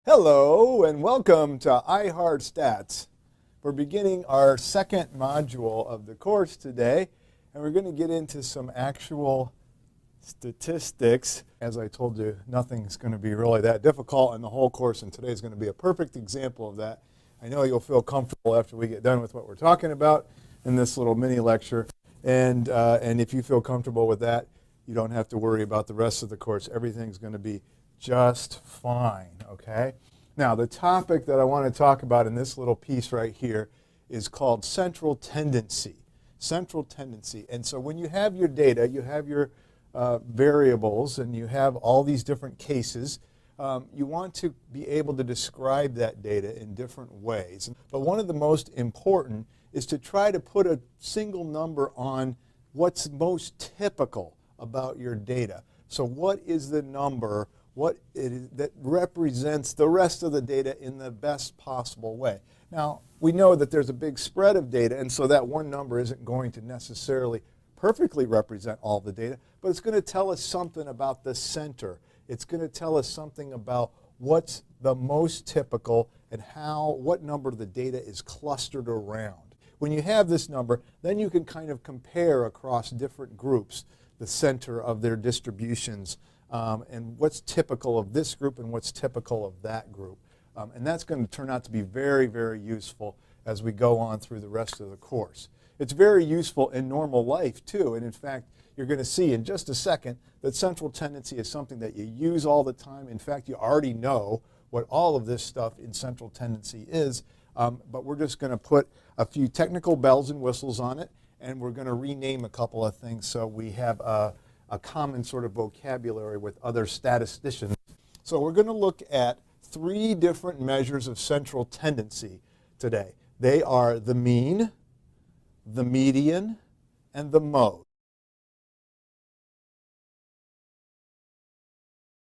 Hello and welcome to iHeartStats. We're beginning our second module of the course today, and we're going to get into some actual statistics. As I told you, nothing's going to be really that difficult in the whole course, and today is going to be a perfect example of that. I know you'll feel comfortable after we get done with what we're talking about in this little mini lecture, and if you feel comfortable with that, you don't have to worry about the rest of the course. Everything's going to be just fine, okay? Now, the topic that I want to talk about in this little piece right here is called central tendency. Central tendency. And so when you have your data, you have your variables, and you have all these different cases, you want to be able to describe that data in different ways. But one of the most important is to try to put a single number on what's most typical about your data. So what is the number that represents the rest of the data in the best possible way? Now, we know that there's a big spread of data, and so that one number isn't going to necessarily perfectly represent all the data, but it's going to tell us something about the center. It's going to tell us something about what's the most typical and what number the data is clustered around. When you have this number, then you can kind of compare across different groups the center of their distributions, and what's typical of this group and what's typical of that group. And that's going to turn out to be very, very useful as we go on through the rest of the course. It's very useful in normal life too, and in fact, you're going to see in just a second that central tendency is something that you use all the time. In fact, you already know what all of this stuff in central tendency is, but we're just going to put a few technical bells and whistles on it, and we're going to rename a couple of things so we have a common sort of vocabulary with other statisticians. So we're going to look at three different measures of central tendency today. They are the mean, the median, and the mode.